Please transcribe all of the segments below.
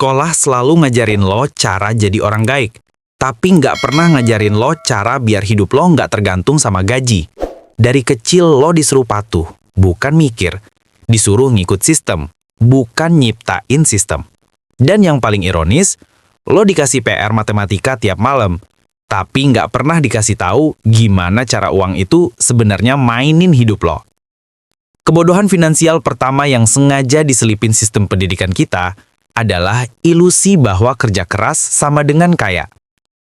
Sekolah selalu ngajarin lo cara jadi orang baik, tapi nggak pernah ngajarin lo cara biar hidup lo nggak tergantung sama gaji. Dari kecil lo disuruh patuh, bukan mikir. Disuruh ngikut sistem, bukan nyiptain sistem. Dan yang paling ironis, lo dikasih PR matematika tiap malam, tapi nggak pernah dikasih tahu gimana cara uang itu sebenarnya mainin hidup lo. Kebodohan finansial pertama yang sengaja diselipin sistem pendidikan kita adalah ilusi bahwa kerja keras sama dengan kaya.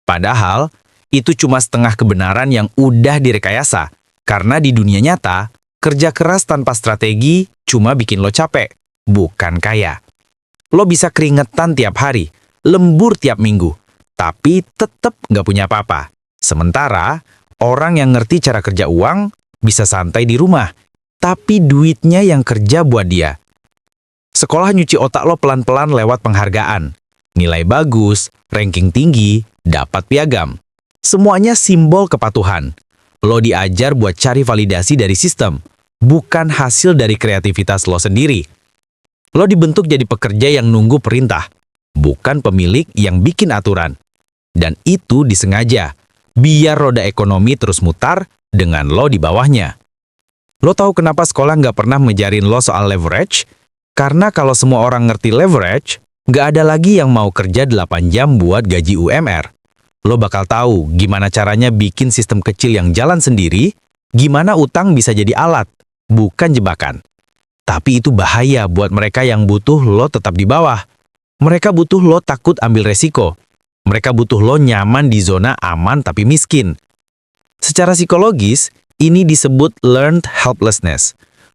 Padahal, itu cuma setengah kebenaran yang udah direkayasa, karena di dunia nyata, kerja keras tanpa strategi cuma bikin lo capek, bukan kaya. Lo bisa keringetan tiap hari, lembur tiap minggu, tapi tetap nggak punya apa-apa. Sementara, orang yang ngerti cara kerja uang bisa santai di rumah, tapi duitnya yang kerja buat dia. Sekolah nyuci otak lo pelan-pelan lewat penghargaan. Nilai bagus, ranking tinggi, dapat piagam. Semuanya simbol kepatuhan. Lo diajar buat cari validasi dari sistem, bukan hasil dari kreativitas lo sendiri. Lo dibentuk jadi pekerja yang nunggu perintah, bukan pemilik yang bikin aturan. Dan itu disengaja, biar roda ekonomi terus mutar dengan lo di bawahnya. Lo tahu kenapa sekolah nggak pernah ngejarin lo soal leverage? Karena kalau semua orang ngerti leverage, nggak ada lagi yang mau kerja 8 jam buat gaji UMR. Lo bakal tahu gimana caranya bikin sistem kecil yang jalan sendiri, gimana utang bisa jadi alat, bukan jebakan. Tapi itu bahaya buat mereka yang butuh lo tetap di bawah. Mereka butuh lo takut ambil resiko. Mereka butuh lo nyaman di zona aman tapi miskin. Secara psikologis, ini disebut learned helplessness.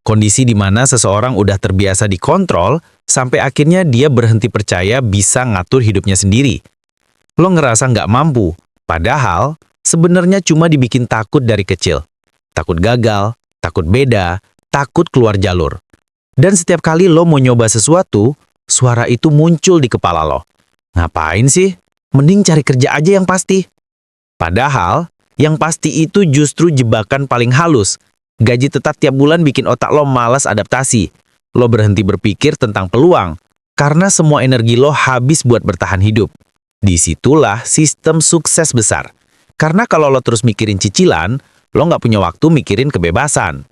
Kondisi di mana seseorang udah terbiasa dikontrol, sampai akhirnya dia berhenti percaya bisa ngatur hidupnya sendiri. Lo ngerasa nggak mampu, padahal sebenarnya cuma dibikin takut dari kecil. Takut gagal, takut beda, takut keluar jalur. Dan setiap kali lo mau nyoba sesuatu, suara itu muncul di kepala lo. Ngapain sih? Mending cari kerja aja yang pasti. Padahal, yang pasti itu justru jebakan paling halus. Gaji tetap tiap bulan bikin otak lo malas adaptasi. Lo berhenti berpikir tentang peluang, karena semua energi lo habis buat bertahan hidup. Disitulah sistem sukses besar. Karena kalau lo terus mikirin cicilan, lo nggak punya waktu mikirin kebebasan.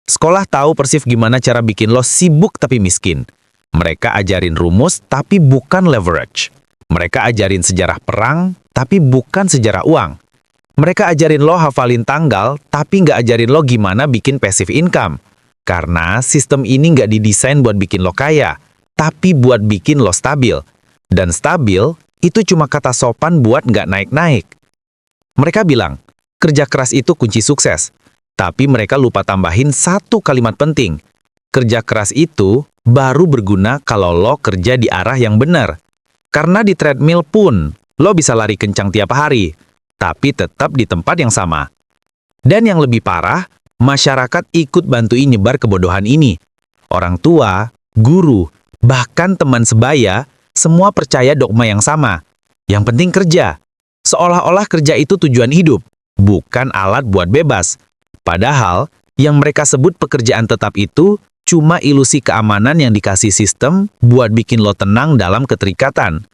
Sekolah tahu persis gimana cara bikin lo sibuk tapi miskin. Mereka ajarin rumus tapi bukan leverage. Mereka ajarin sejarah perang tapi bukan sejarah uang. Mereka ajarin lo hafalin tanggal, tapi nggak ajarin lo gimana bikin passive income. Karena sistem ini nggak didesain buat bikin lo kaya, tapi buat bikin lo stabil. Dan stabil, itu cuma kata sopan buat nggak naik-naik. Mereka bilang, kerja keras itu kunci sukses. Tapi mereka lupa tambahin satu kalimat penting. Kerja keras itu baru berguna kalau lo kerja di arah yang benar. Karena di treadmill pun, lo bisa lari kencang tiap hari, tapi tetap di tempat yang sama. Dan yang lebih parah, masyarakat ikut bantuin nyebar kebodohan ini. Orang tua, guru, bahkan teman sebaya, semua percaya dogma yang sama. Yang penting kerja. Seolah-olah kerja itu tujuan hidup, bukan alat buat bebas. Padahal, yang mereka sebut pekerjaan tetap itu cuma ilusi keamanan yang dikasih sistem buat bikin lo tenang dalam keterikatan.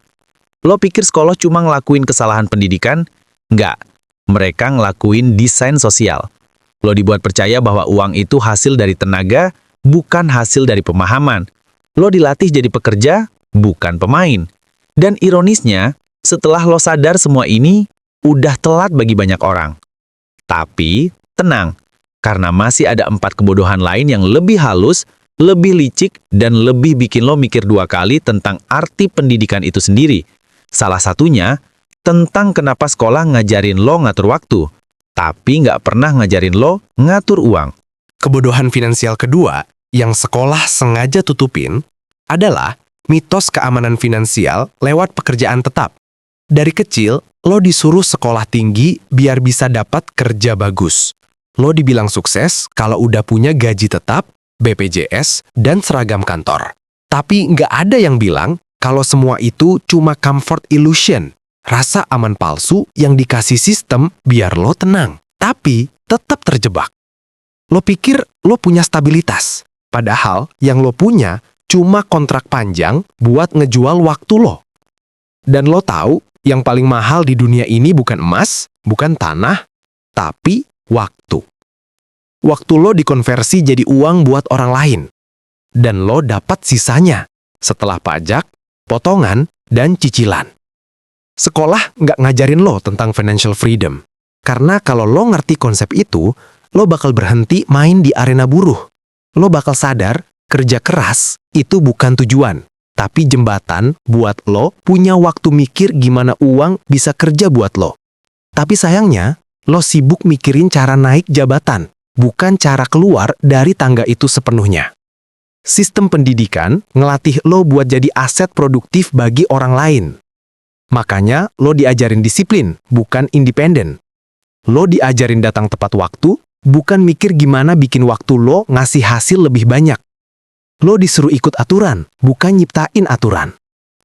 Lo pikir sekolah cuma ngelakuin kesalahan pendidikan? Nggak, mereka ngelakuin desain sosial. Lo dibuat percaya bahwa uang itu hasil dari tenaga, bukan hasil dari pemahaman. Lo dilatih jadi pekerja, bukan pemain. Dan ironisnya, setelah lo sadar semua ini, udah telat bagi banyak orang. Tapi, tenang, karena masih ada 4 kebodohan lain yang lebih halus, lebih licik, dan lebih bikin lo mikir 2 kali tentang arti pendidikan itu sendiri. Salah satunya, tentang kenapa sekolah ngajarin lo ngatur waktu, tapi nggak pernah ngajarin lo ngatur uang. Kebodohan finansial kedua yang sekolah sengaja tutupin adalah mitos keamanan finansial lewat pekerjaan tetap. Dari kecil, lo disuruh sekolah tinggi biar bisa dapat kerja bagus. Lo dibilang sukses kalau udah punya gaji tetap, BPJS, dan seragam kantor. Tapi nggak ada yang bilang kalau semua itu cuma comfort illusion. Rasa aman palsu yang dikasih sistem biar lo tenang, tapi tetap terjebak. Lo pikir lo punya stabilitas, padahal yang lo punya cuma kontrak panjang buat ngejual waktu lo. Dan lo tahu, yang paling mahal di dunia ini bukan emas, bukan tanah, tapi waktu. Waktu lo dikonversi jadi uang buat orang lain. Dan lo dapat sisanya setelah pajak, potongan, dan cicilan. Sekolah nggak ngajarin lo tentang financial freedom. Karena kalau lo ngerti konsep itu, lo bakal berhenti main di arena buruh. Lo bakal sadar, kerja keras itu bukan tujuan, tapi jembatan buat lo punya waktu mikir gimana uang bisa kerja buat lo. Tapi sayangnya, lo sibuk mikirin cara naik jabatan, bukan cara keluar dari tangga itu sepenuhnya. Sistem pendidikan ngelatih lo buat jadi aset produktif bagi orang lain. Makanya, lo diajarin disiplin, bukan independen. Lo diajarin datang tepat waktu, bukan mikir gimana bikin waktu lo ngasih hasil lebih banyak. Lo disuruh ikut aturan, bukan nyiptain aturan.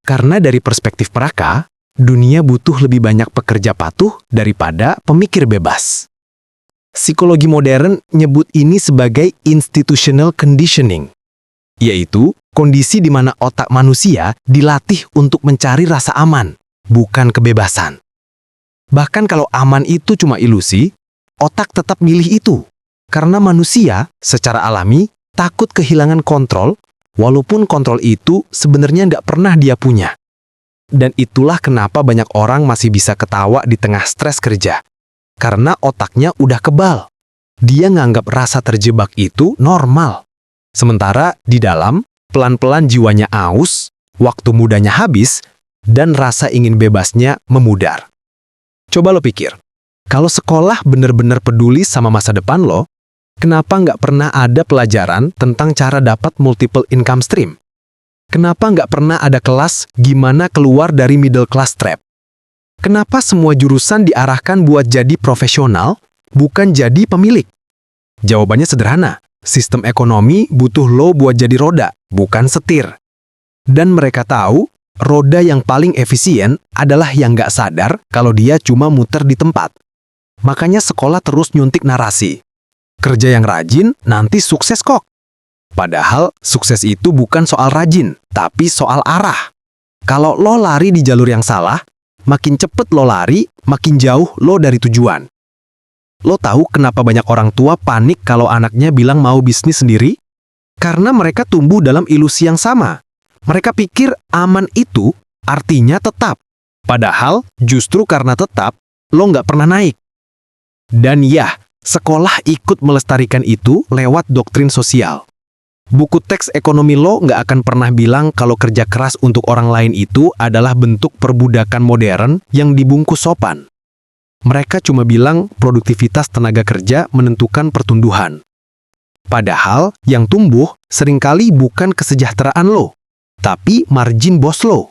Karena dari perspektif mereka, dunia butuh lebih banyak pekerja patuh daripada pemikir bebas. Psikologi modern nyebut ini sebagai institutional conditioning, yaitu kondisi di mana otak manusia dilatih untuk mencari rasa aman, bukan kebebasan. Bahkan kalau aman itu cuma ilusi, otak tetap milih itu. Karena manusia secara alami takut kehilangan kontrol, walaupun kontrol itu sebenarnya nggak pernah dia punya. Dan itulah kenapa banyak orang masih bisa ketawa di tengah stres kerja. Karena otaknya udah kebal. Dia nganggap rasa terjebak itu normal. Sementara di dalam, pelan-pelan jiwanya aus, waktu mudanya habis, dan rasa ingin bebasnya memudar. Coba lo pikir, kalau sekolah bener-bener peduli sama masa depan lo, kenapa nggak pernah ada pelajaran tentang cara dapat multiple income stream? Kenapa nggak pernah ada kelas gimana keluar dari middle class trap? Kenapa semua jurusan diarahkan buat jadi profesional, bukan jadi pemilik? Jawabannya sederhana, sistem ekonomi butuh lo buat jadi roda, bukan setir. Dan mereka tahu, roda yang paling efisien adalah yang nggak sadar kalau dia cuma muter di tempat. Makanya sekolah terus nyuntik narasi. Kerja yang rajin nanti sukses kok. Padahal sukses itu bukan soal rajin, tapi soal arah. Kalau lo lari di jalur yang salah, makin cepet lo lari, makin jauh lo dari tujuan. Lo tahu kenapa banyak orang tua panik kalau anaknya bilang mau bisnis sendiri? Karena mereka tumbuh dalam ilusi yang sama. Mereka pikir aman itu artinya tetap. Padahal justru karena tetap, lo nggak pernah naik. Dan ya, sekolah ikut melestarikan itu lewat doktrin sosial. Buku teks ekonomi lo nggak akan pernah bilang kalau kerja keras untuk orang lain itu adalah bentuk perbudakan modern yang dibungkus sopan. Mereka cuma bilang produktivitas tenaga kerja menentukan pertumbuhan. Padahal yang tumbuh seringkali bukan kesejahteraan lo, tapi margin bos lo.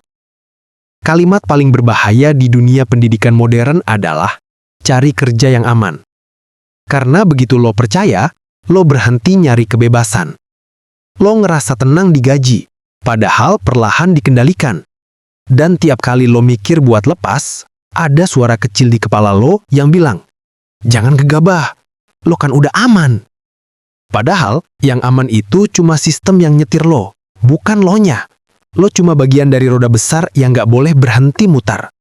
Kalimat paling berbahaya di dunia pendidikan modern adalah cari kerja yang aman. Karena begitu lo percaya, lo berhenti nyari kebebasan. Lo ngerasa tenang digaji, padahal perlahan dikendalikan. Dan tiap kali lo mikir buat lepas, ada suara kecil di kepala lo yang bilang, "Jangan gegabah, lo kan udah aman." Padahal yang aman itu cuma sistem yang nyetir lo, bukan lo-nya. Lo cuma bagian dari roda besar yang nggak boleh berhenti mutar.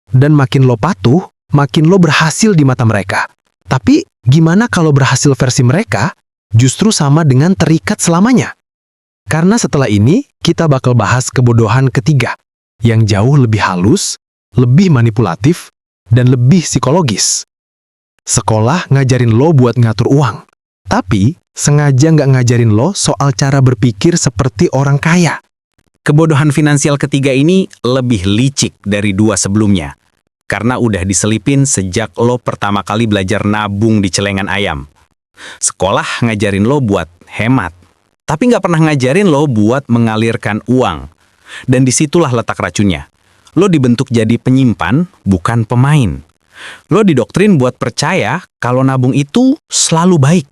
Dan makin lo patuh, makin lo berhasil di mata mereka. Tapi gimana kalau berhasil versi mereka justru sama dengan terikat selamanya? Karena setelah ini, kita bakal bahas kebodohan ketiga, yang jauh lebih halus, lebih manipulatif, dan lebih psikologis. Sekolah ngajarin lo buat ngatur uang, tapi sengaja nggak ngajarin lo soal cara berpikir seperti orang kaya. Kebodohan finansial ketiga ini lebih licik dari dua sebelumnya. Karena udah diselipin sejak lo pertama kali belajar nabung di celengan ayam. Sekolah ngajarin lo buat hemat, tapi nggak pernah ngajarin lo buat mengalirkan uang. Dan disitulah letak racunnya. Lo dibentuk jadi penyimpan, bukan pemain. Lo didoktrin buat percaya kalau nabung itu selalu baik.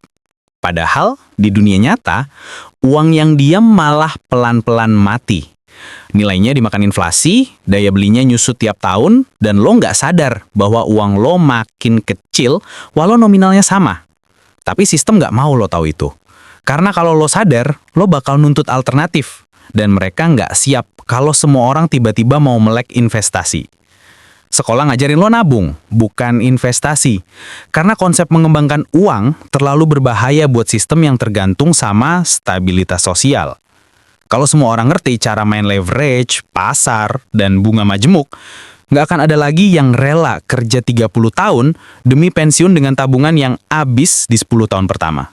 Padahal di dunia nyata, uang yang diam malah pelan-pelan mati. Nilainya dimakan inflasi, daya belinya nyusut tiap tahun, dan lo nggak sadar bahwa uang lo makin kecil walau nominalnya sama. Tapi sistem nggak mau lo tahu itu. Karena kalau lo sadar, lo bakal nuntut alternatif. dan mereka nggak siap kalau semua orang tiba-tiba mau melek investasi. Sekolah ngajarin lo nabung, bukan investasi. Karena konsep mengembangkan uang terlalu berbahaya buat sistem yang tergantung sama stabilitas sosial. Kalau semua orang ngerti cara main leverage, pasar, dan bunga majemuk, nggak akan ada lagi yang rela kerja 30 tahun demi pensiun dengan tabungan yang habis di 10 tahun pertama.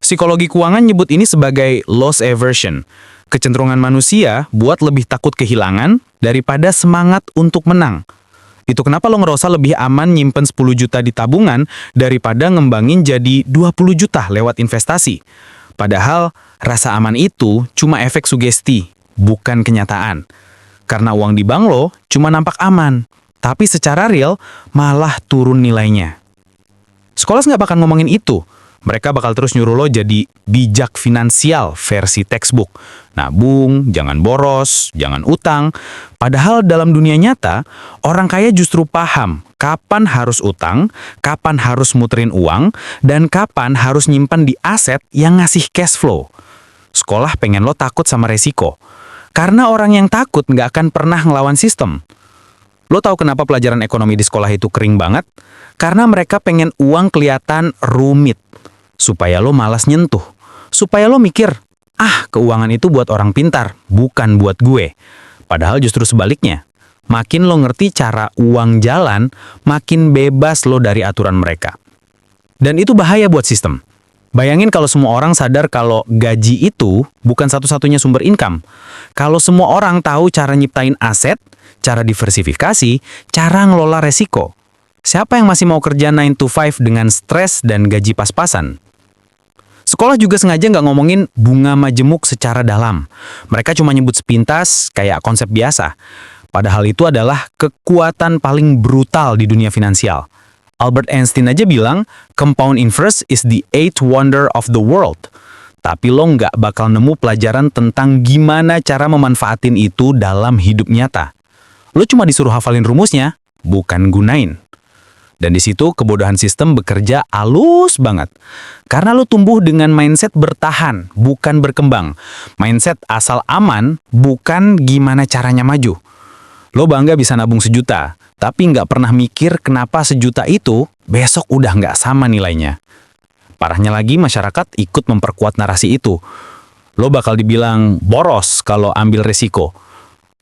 Psikologi keuangan nyebut ini sebagai loss aversion, kecenderungan manusia buat lebih takut kehilangan daripada semangat untuk menang. Itu kenapa lo ngerasa lebih aman nyimpen 10 juta di tabungan daripada ngembangin jadi 20 juta lewat investasi. Padahal rasa aman itu cuma efek sugesti, bukan kenyataan. Karena uang di bank lo cuma nampak aman, tapi secara real malah turun nilainya. Sekolah nggak bakal ngomongin itu. Mereka bakal terus nyuruh lo jadi bijak finansial versi textbook. Nabung, jangan boros, jangan utang. Padahal dalam dunia nyata, orang kaya justru paham kapan harus utang, kapan harus muterin uang, dan kapan harus nyimpan di aset yang ngasih cash flow. Sekolah pengen lo takut sama resiko. Karena orang yang takut nggak akan pernah ngelawan sistem. Lo tahu kenapa pelajaran ekonomi di sekolah itu kering banget? Karena mereka pengen uang kelihatan rumit. Supaya lo malas nyentuh. Supaya lo mikir, keuangan itu buat orang pintar, bukan buat gue. Padahal justru sebaliknya. Makin lo ngerti cara uang jalan, makin bebas lo dari aturan mereka. Dan itu bahaya buat sistem. Bayangin kalau semua orang sadar kalau gaji itu bukan satu-satunya sumber income. Kalau semua orang tahu cara nyiptain aset, cara diversifikasi, cara ngelola resiko. Siapa yang masih mau kerja 9 to 5 dengan stres dan gaji pas-pasan? Sekolah juga sengaja nggak ngomongin bunga majemuk secara dalam. Mereka cuma nyebut sepintas kayak konsep biasa. Padahal itu adalah kekuatan paling brutal di dunia finansial. Albert Einstein aja bilang, compound interest is the eighth wonder of the world. Tapi lo nggak bakal nemu pelajaran tentang gimana cara memanfaatin itu dalam hidup nyata. Lo cuma disuruh hafalin rumusnya, bukan gunain. Dan di situ kebodohan sistem bekerja halus banget. Karena lo tumbuh dengan mindset bertahan, bukan berkembang. Mindset asal aman, bukan gimana caranya maju. Lo bangga bisa nabung 1 juta, tapi nggak pernah mikir kenapa 1 juta itu besok udah nggak sama nilainya. Parahnya lagi masyarakat ikut memperkuat narasi itu. Lo bakal dibilang boros kalau ambil resiko.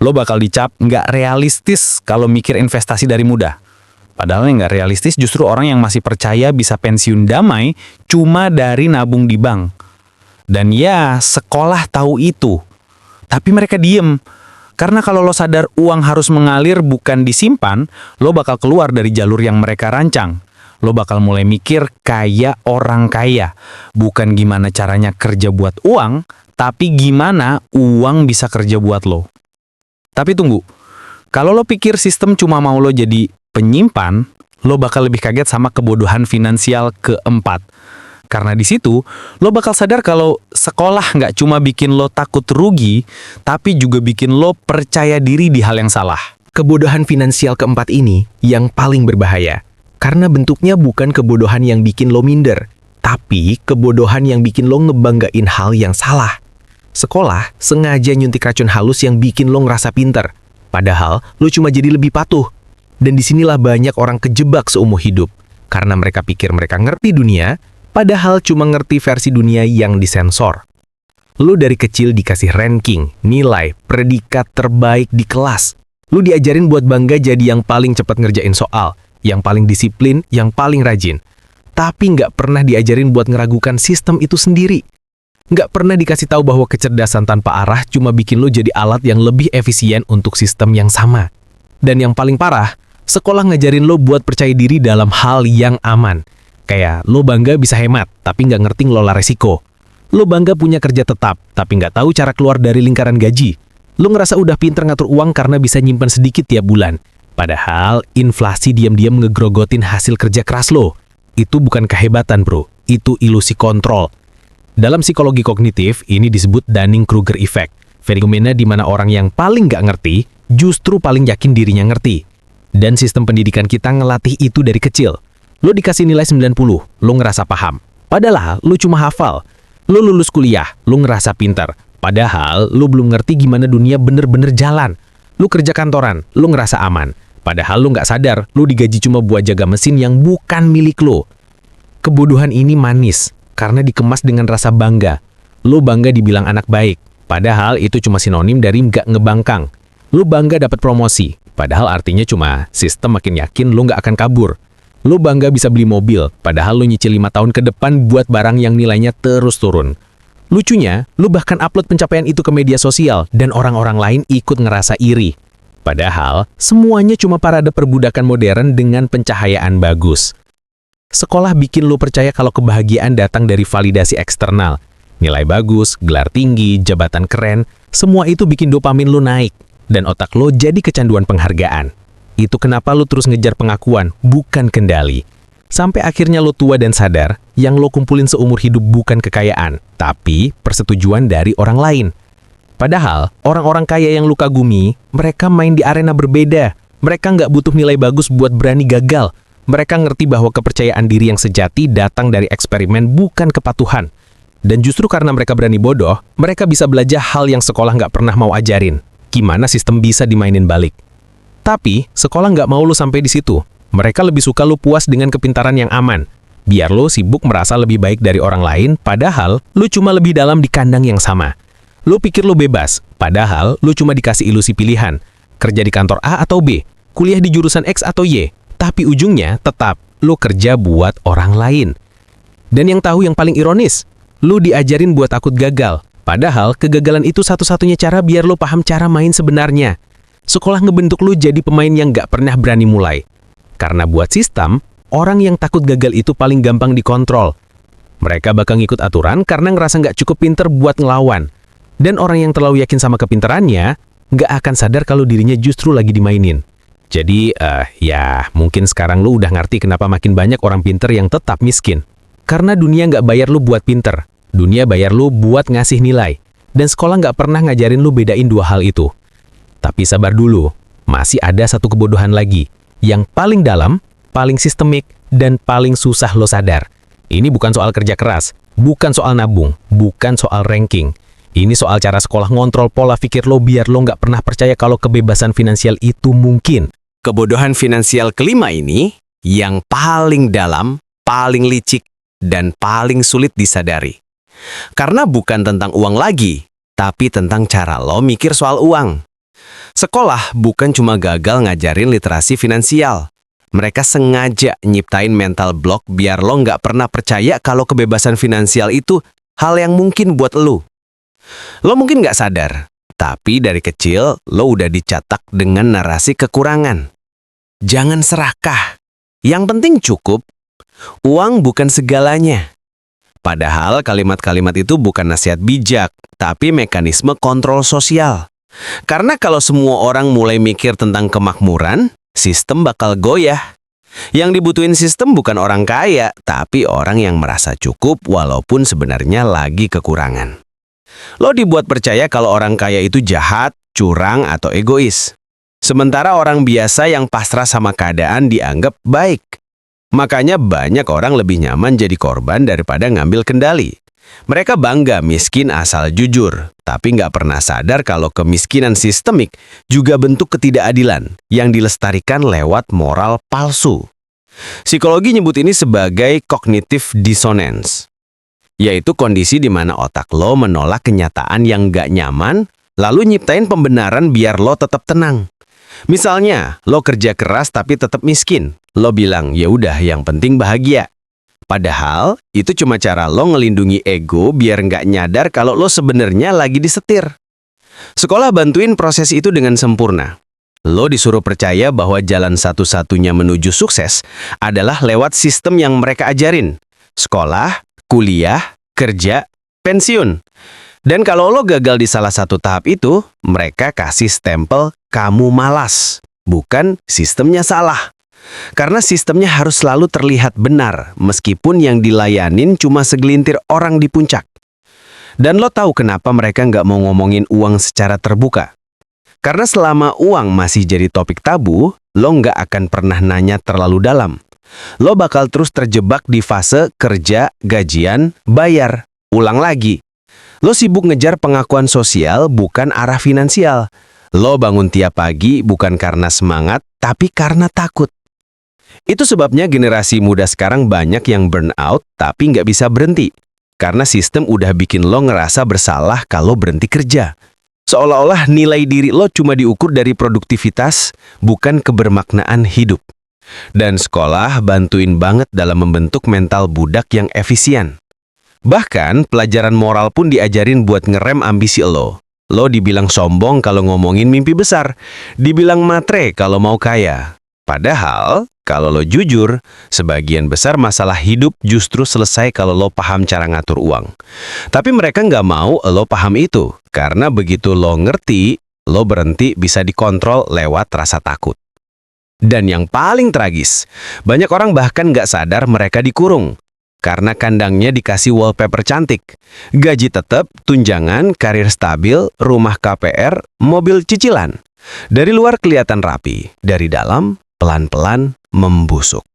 Lo bakal dicap nggak realistis kalau mikir investasi dari muda. Padahal yang nggak realistis justru orang yang masih percaya bisa pensiun damai cuma dari nabung di bank. Dan ya, sekolah tahu itu. Tapi mereka diem. Karena kalau lo sadar uang harus mengalir bukan disimpan, lo bakal keluar dari jalur yang mereka rancang. Lo bakal mulai mikir kayak orang kaya. Bukan gimana caranya kerja buat uang, tapi gimana uang bisa kerja buat lo. Tapi tunggu, kalau lo pikir sistem cuma mau lo jadi penyimpan, lo bakal lebih kaget sama kebodohan finansial keempat. Karena di situ, lo bakal sadar kalau sekolah nggak cuma bikin lo takut rugi, tapi juga bikin lo percaya diri di hal yang salah. Kebodohan finansial keempat ini yang paling berbahaya. Karena bentuknya bukan kebodohan yang bikin lo minder, tapi kebodohan yang bikin lo ngebanggain hal yang salah. Sekolah sengaja nyuntik racun halus yang bikin lo ngerasa pinter. Padahal lo cuma jadi lebih patuh. Dan disinilah banyak orang kejebak seumur hidup. Karena mereka pikir mereka ngerti dunia, padahal cuma ngerti versi dunia yang disensor. Lu dari kecil dikasih ranking, nilai, predikat terbaik di kelas. Lu diajarin buat bangga jadi yang paling cepat ngerjain soal, yang paling disiplin, yang paling rajin. Tapi nggak pernah diajarin buat ngeragukan sistem itu sendiri. Nggak pernah dikasih tahu bahwa kecerdasan tanpa arah cuma bikin lu jadi alat yang lebih efisien untuk sistem yang sama. Dan yang paling parah, sekolah ngajarin lo buat percaya diri dalam hal yang aman. Kayak lo bangga bisa hemat, tapi nggak ngerti ngelola resiko. Lo bangga punya kerja tetap, tapi nggak tahu cara keluar dari lingkaran gaji. Lo ngerasa udah pinter ngatur uang karena bisa nyimpan sedikit tiap bulan. Padahal inflasi diam-diam ngegrogotin hasil kerja keras lo. Itu bukan kehebatan bro, itu ilusi kontrol. Dalam psikologi kognitif, ini disebut Dunning-Kruger effect. Fenomena di mana orang yang paling nggak ngerti, justru paling yakin dirinya ngerti. Dan sistem pendidikan kita ngelatih itu dari kecil. Lo dikasih nilai 90, lo ngerasa paham. Padahal lo cuma hafal. Lo lulus kuliah, lo ngerasa pintar. Padahal lu belum ngerti gimana dunia bener-bener jalan. Lu kerja kantoran, lu ngerasa aman. Padahal lu nggak sadar, lu digaji cuma buat jaga mesin yang bukan milik lu. Kebodohan ini manis, karena dikemas dengan rasa bangga. Lu bangga dibilang anak baik, padahal itu cuma sinonim dari nggak ngebangkang. Lu bangga dapat promosi, padahal artinya cuma sistem makin yakin lu nggak akan kabur. Lu bangga bisa beli mobil, padahal lu nyicil 5 tahun ke depan buat barang yang nilainya terus turun. Lucunya, lu bahkan upload pencapaian itu ke media sosial dan orang-orang lain ikut ngerasa iri. Padahal, semuanya cuma parade perbudakan modern dengan pencahayaan bagus. Sekolah bikin lu percaya kalau kebahagiaan datang dari validasi eksternal. Nilai bagus, gelar tinggi, jabatan keren, semua itu bikin dopamin lu naik. Dan otak lu jadi kecanduan penghargaan. Itu kenapa lu terus ngejar pengakuan, bukan kendali. Sampai akhirnya lo tua dan sadar, yang lo kumpulin seumur hidup bukan kekayaan, tapi persetujuan dari orang lain. Padahal, orang-orang kaya yang lo kagumi, mereka main di arena berbeda. Mereka nggak butuh nilai bagus buat berani gagal. Mereka ngerti bahwa kepercayaan diri yang sejati datang dari eksperimen, bukan kepatuhan. Dan justru karena mereka berani bodoh, mereka bisa belajar hal yang sekolah nggak pernah mau ajarin. Gimana sistem bisa dimainin balik. Tapi, sekolah nggak mau lo sampai di situ. Mereka lebih suka lu puas dengan kepintaran yang aman. Biar lu sibuk merasa lebih baik dari orang lain, padahal lu cuma lebih dalam di kandang yang sama. Lu pikir lu bebas, padahal lu cuma dikasih ilusi pilihan. Kerja di kantor A atau B, kuliah di jurusan X atau Y. Tapi ujungnya tetap, lu kerja buat orang lain. Dan yang tahu yang paling ironis, lu diajarin buat takut gagal. Padahal kegagalan itu satu-satunya cara biar lu paham cara main sebenarnya. Sekolah ngebentuk lu jadi pemain yang nggak pernah berani mulai. Karena buat sistem, orang yang takut gagal itu paling gampang dikontrol. Mereka bakal ngikut aturan karena ngerasa nggak cukup pinter buat ngelawan. Dan orang yang terlalu yakin sama kepintarannya, nggak akan sadar kalau dirinya justru lagi dimainin. Jadi, ya mungkin sekarang lu udah ngerti kenapa makin banyak orang pinter yang tetap miskin. Karena dunia nggak bayar lu buat pinter. Dunia bayar lu buat ngasih nilai. Dan sekolah nggak pernah ngajarin lu bedain dua hal itu. Tapi sabar dulu, masih ada satu kebodohan lagi. Yang paling dalam, paling sistemik, dan paling susah lo sadar. Ini bukan soal kerja keras, bukan soal nabung, bukan soal ranking. Ini soal cara sekolah ngontrol pola pikir lo biar lo nggak pernah percaya kalau kebebasan finansial itu mungkin. Kebodohan finansial kelima ini, yang paling dalam, paling licik, dan paling sulit disadari. Karena bukan tentang uang lagi, tapi tentang cara lo mikir soal uang. Sekolah bukan cuma gagal ngajarin literasi finansial. Mereka sengaja nyiptain mental block biar lo nggak pernah percaya kalau kebebasan finansial itu hal yang mungkin buat lo. Lo mungkin nggak sadar, tapi dari kecil lo udah dicatak dengan narasi kekurangan. Jangan serakah. Yang penting cukup. Uang bukan segalanya. Padahal kalimat-kalimat itu bukan nasihat bijak, tapi mekanisme kontrol sosial. Karena kalau semua orang mulai mikir tentang kemakmuran, sistem bakal goyah. Yang dibutuhin sistem bukan orang kaya, tapi orang yang merasa cukup walaupun sebenarnya lagi kekurangan. Lo dibuat percaya kalau orang kaya itu jahat, curang, atau egois. Sementara orang biasa yang pasrah sama keadaan dianggap baik. Makanya banyak orang lebih nyaman jadi korban daripada ngambil kendali. Mereka bangga miskin asal jujur, tapi nggak pernah sadar kalau kemiskinan sistemik juga bentuk ketidakadilan yang dilestarikan lewat moral palsu. Psikologi nyebut ini sebagai cognitive dissonance, yaitu kondisi di mana otak lo menolak kenyataan yang nggak nyaman, lalu nyiptain pembenaran biar lo tetap tenang. Misalnya, lo kerja keras tapi tetap miskin. Lo bilang, ya udah yang penting bahagia. Padahal, itu cuma cara lo ngelindungi ego biar nggak nyadar kalau lo sebenarnya lagi disetir. Sekolah bantuin proses itu dengan sempurna. Lo disuruh percaya bahwa jalan satu-satunya menuju sukses adalah lewat sistem yang mereka ajarin. Sekolah, kuliah, kerja, pensiun. Dan kalau lo gagal di salah satu tahap itu, mereka kasih stempel kamu malas. Bukan sistemnya salah. Karena sistemnya harus selalu terlihat benar, meskipun yang dilayanin cuma segelintir orang di puncak. Dan lo tahu kenapa mereka nggak mau ngomongin uang secara terbuka? Karena selama uang masih jadi topik tabu, lo nggak akan pernah nanya terlalu dalam. Lo bakal terus terjebak di fase kerja, gajian, bayar, ulang lagi. Lo sibuk ngejar pengakuan sosial bukan arah finansial. Lo bangun tiap pagi bukan karena semangat, tapi karena takut. Itu sebabnya generasi muda sekarang banyak yang burn out tapi nggak bisa berhenti. Karena sistem udah bikin lo ngerasa bersalah kalau berhenti kerja. Seolah-olah nilai diri lo cuma diukur dari produktivitas, bukan kebermaknaan hidup. Dan sekolah bantuin banget dalam membentuk mental budak yang efisien. Bahkan, pelajaran moral pun diajarin buat ngerem ambisi lo. Lo dibilang sombong kalau ngomongin mimpi besar, dibilang matre kalau mau kaya. Padahal, kalau lo jujur, sebagian besar masalah hidup justru selesai kalau lo paham cara ngatur uang. Tapi mereka nggak mau lo paham itu, karena begitu lo ngerti, lo berhenti bisa dikontrol lewat rasa takut. Dan yang paling tragis, banyak orang bahkan nggak sadar mereka dikurung. Karena kandangnya dikasih wallpaper cantik. Gaji tetap, tunjangan, karir stabil, rumah KPR, mobil cicilan. Dari luar kelihatan rapi, dari dalam pelan-pelan membusuk.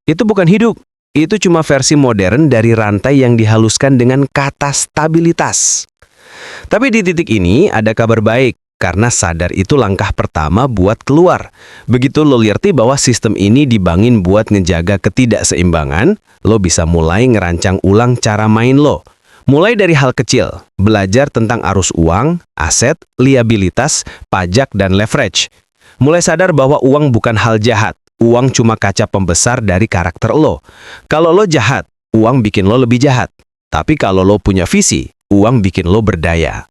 Itu bukan hidup, itu cuma versi modern dari rantai yang dihaluskan dengan kata stabilitas. Tapi di titik ini ada kabar baik. Karena sadar itu langkah pertama buat keluar. Begitu lo ngerti bahwa sistem ini dibangun buat ngejaga ketidakseimbangan, lo bisa mulai ngerancang ulang cara main lo. Mulai dari hal kecil, belajar tentang arus uang, aset, liabilitas, pajak, dan leverage. Mulai sadar bahwa uang bukan hal jahat, uang cuma kaca pembesar dari karakter lo. Kalau lo jahat, uang bikin lo lebih jahat. Tapi kalau lo punya visi, uang bikin lo berdaya.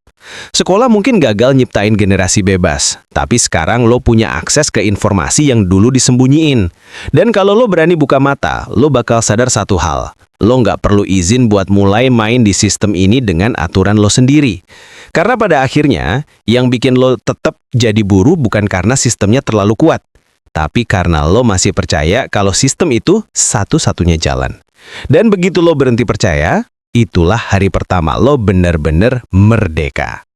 Sekolah mungkin gagal nyiptain generasi bebas, tapi sekarang lo punya akses ke informasi yang dulu disembunyiin. Dan kalau lo berani buka mata, lo bakal sadar satu hal. Lo nggak perlu izin buat mulai main di sistem ini dengan aturan lo sendiri. Karena pada akhirnya, yang bikin lo tetap jadi buruh bukan karena sistemnya terlalu kuat, tapi karena lo masih percaya kalau sistem itu satu-satunya jalan. Dan begitu lo berhenti percaya, itulah hari pertama lo benar-benar merdeka.